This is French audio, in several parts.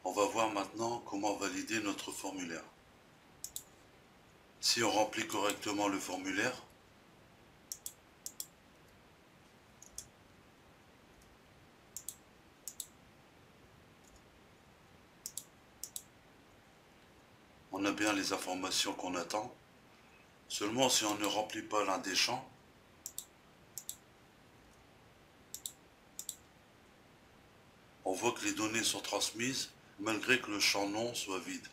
On va voir maintenant comment valider notre formulaire. Si on remplit correctement le formulaire, on a bien les informations qu'on attend. Seulement si on ne remplit pas l'un des champs, on voit que les données sont transmises malgré que le champ nom soit vide.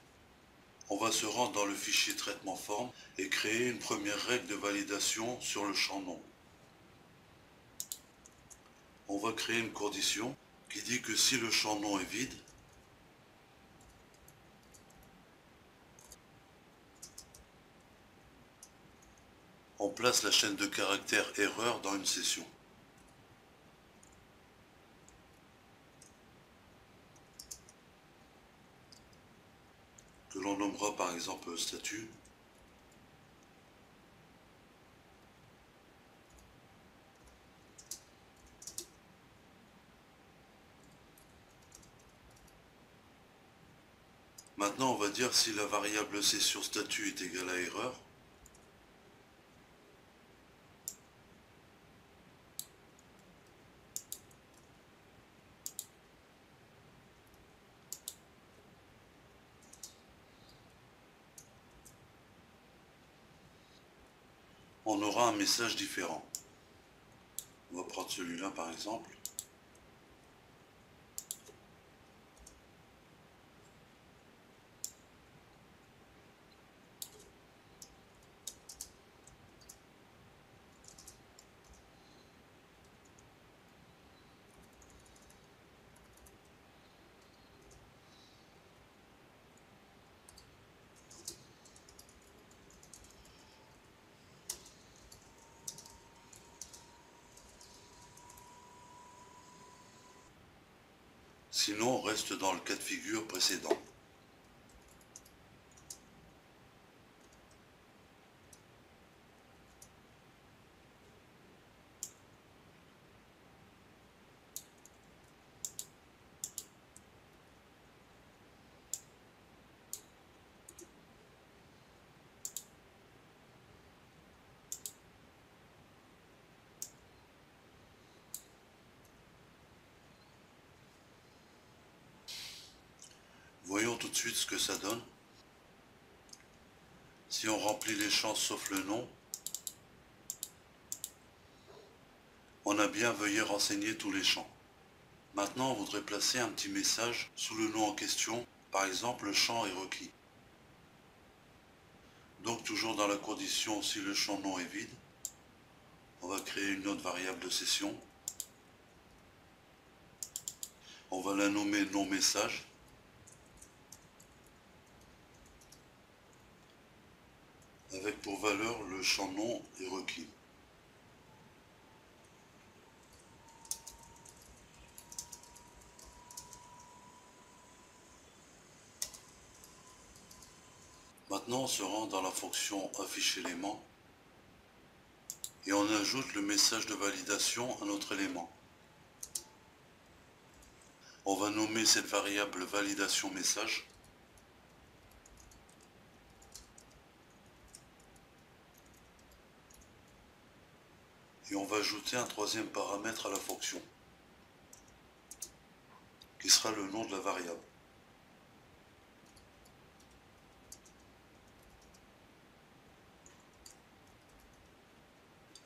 On va se rendre dans le fichier traitement forme et créer une première règle de validation sur le champ nom. On va créer une condition qui dit que si le champ nom est vide, on place la chaîne de caractères erreur dans une session. Que l'on nommera par exemple statut. Maintenant, on va dire si la variable session statut est égale à erreur. On aura un message différent. On va prendre celui-là par exemple. Sinon, on reste dans le cas de figure précédent. Voyons tout de suite ce que ça donne. Si on remplit les champs sauf le nom, on a bien veuillez renseigner tous les champs. Maintenant, on voudrait placer un petit message sous le nom en question. Par exemple, le champ est requis. Donc, toujours dans la condition si le champ nom est vide, on va créer une autre variable de session. On va la nommer nom message. Avec pour valeur le champ nom est requis. Maintenant, on se rend dans la fonction affiche élément et on ajoute le message de validation à notre élément. On va nommer cette variable validation message. Et on va ajouter un troisième paramètre à la fonction, qui sera le nom de la variable.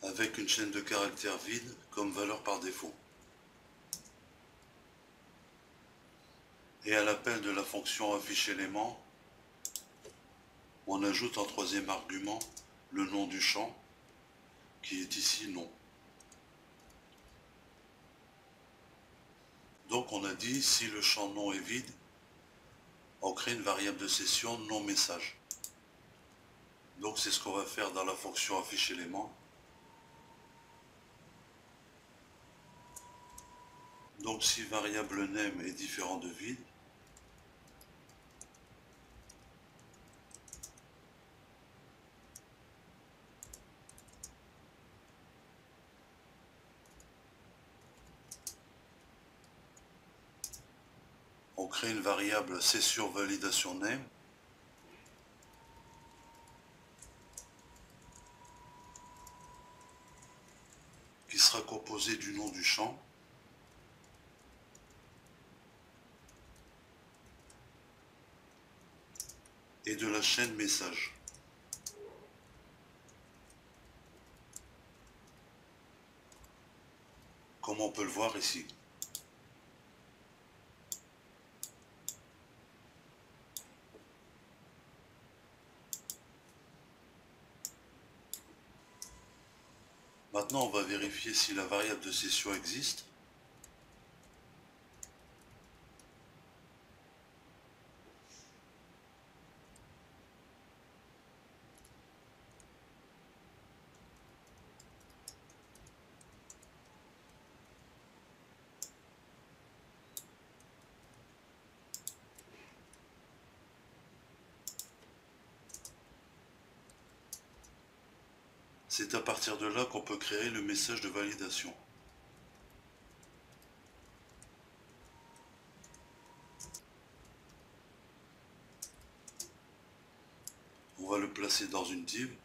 Avec une chaîne de caractères vide comme valeur par défaut. Et à l'appel de la fonction affiche élément, on ajoute en troisième argument le nom du champ, qui est ici nom. Donc on a dit si le champ nom est vide, on crée une variable de session non message. Donc c'est ce qu'on va faire dans la fonction affiche élément. Donc si variable name est différent de vide, on on crée une variable session validation name qui sera composée du nom du champ et de la chaîne message. Comme on peut le voir ici. Maintenant, on va vérifier si la variable de session existe. C'est à partir de là qu'on peut créer le message de validation. On va le placer dans une div.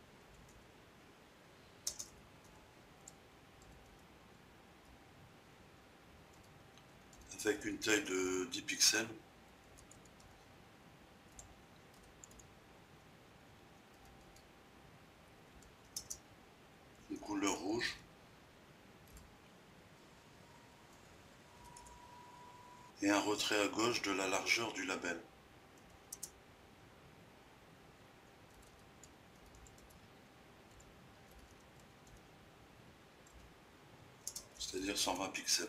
Avec une taille de 10 pixels. Une couleur rouge. Et un retrait à gauche de la largeur du label. C'est-à-dire 120 pixels.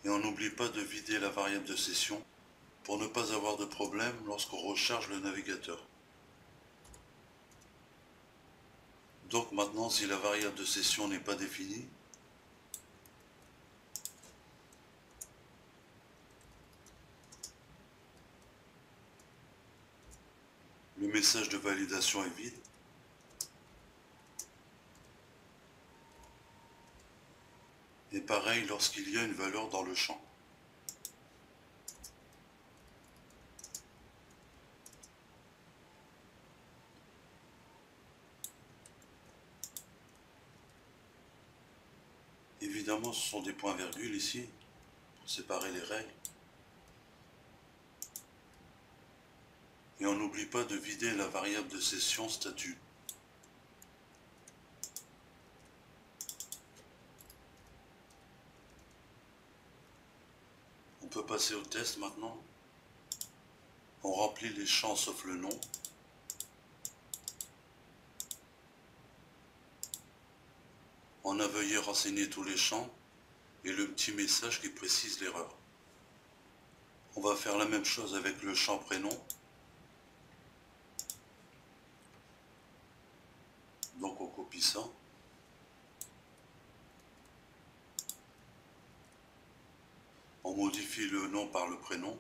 Et on n'oublie pas de vider la variable de session pour ne pas avoir de problème lorsqu'on recharge le navigateur. Donc maintenant, si la variable de session n'est pas définie, le message de validation est vide. Et pareil lorsqu'il y a une valeur dans le champ. Évidemment, ce sont des points-virgules ici, pour séparer les règles. Et on n'oublie pas de vider la variable de session statut. On peut passer au test maintenant. On remplit les champs sauf le nom. On a veuillez renseigner tous les champs et le petit message qui précise l'erreur. On va faire la même chose avec le champ prénom. Donc on copie ça. On modifie le nom par le prénom.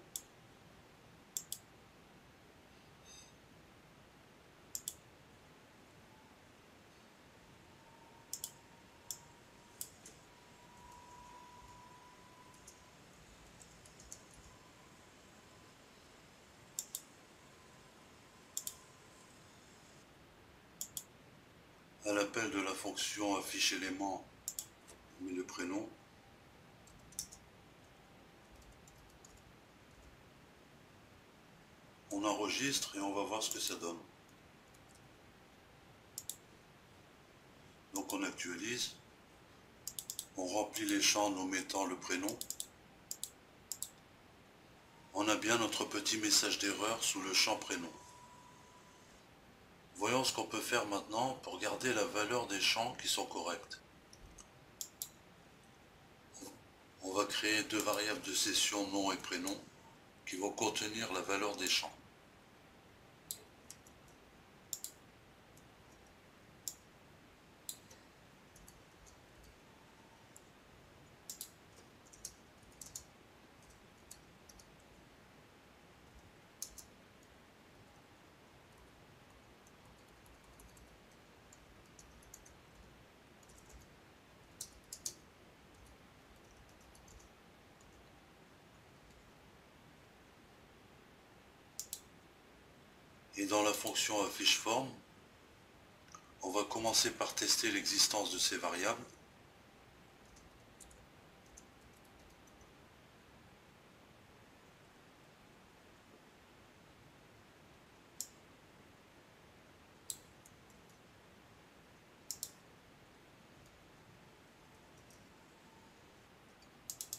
À l'appel de la fonction affiche élément, on met le prénom. On enregistre et on va voir ce que ça donne. Donc on actualise. On remplit les champs en omettant le prénom. On a bien notre petit message d'erreur sous le champ prénom. Voyons ce qu'on peut faire maintenant pour garder la valeur des champs qui sont corrects. On va créer deux variables de session nom et prénom qui vont contenir la valeur des champs. Et dans la fonction affiche forme, on va commencer par tester l'existence de ces variables.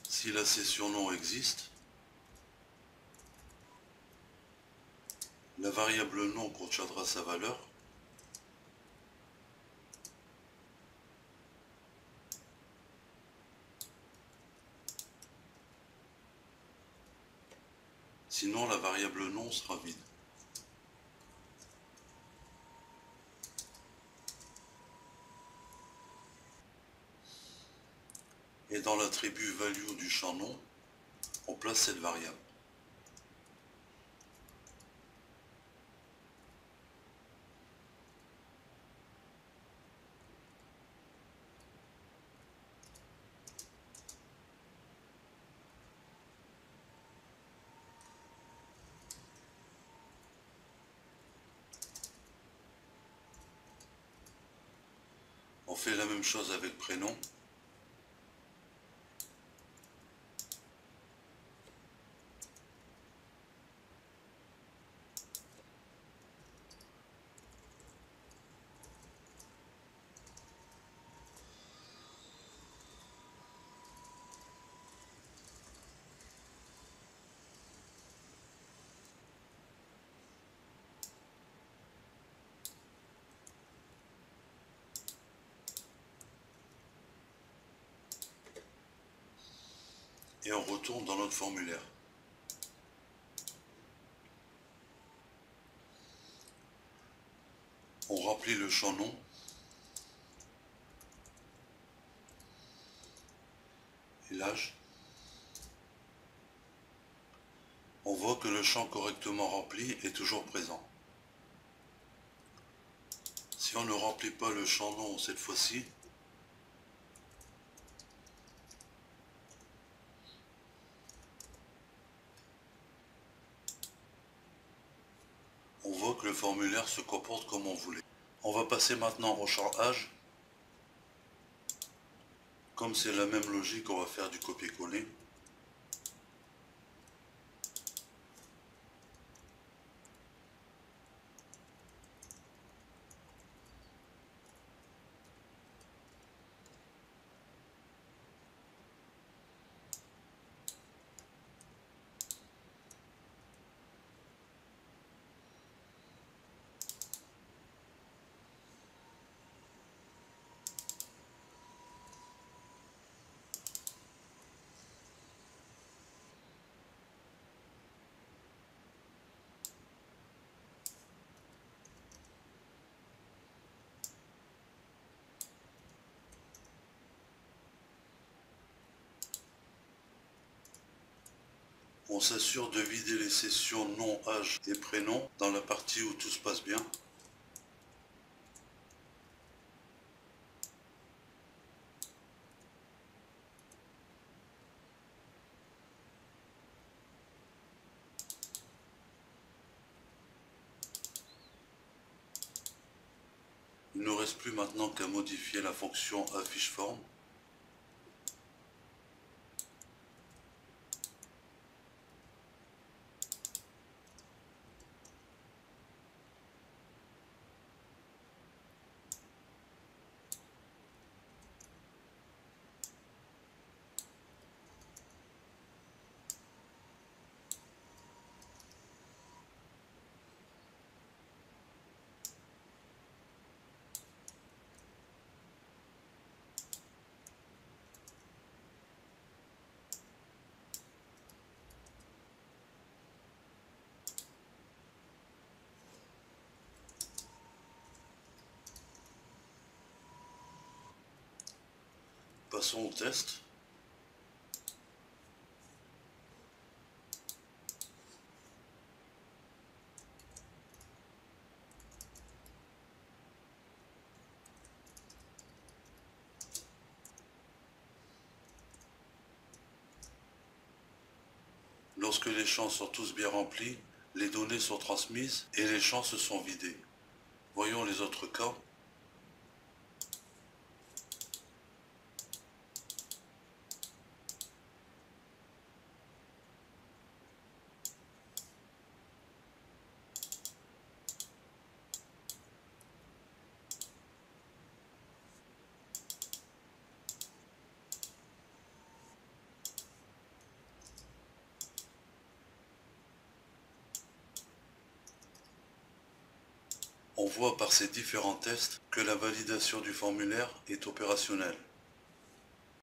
Si la session nom existe, la variable nom contiendra sa valeur. Sinon, la variable nom sera vide. Et dans l'attribut value du champ nom, on place cette variable. On fait la même chose avec prénom. Et on retourne dans notre formulaire. On remplit le champ nom. Et l'âge. On voit que le champ correctement rempli est toujours présent. Si on ne remplit pas le champ nom cette fois-ci, on voit que le formulaire se comporte comme on voulait. On va passer maintenant au champ âge. Comme c'est la même logique, on va faire du copier-coller. On s'assure de vider les sessions nom, âge et prénom dans la partie où tout se passe bien. Il ne nous reste plus maintenant qu'à modifier la fonction affiche forme. Passons au test. Lorsque les champs sont tous bien remplis, les données sont transmises et les champs se sont vidés. Voyons les autres cas. On voit par ces différents tests que la validation du formulaire est opérationnelle.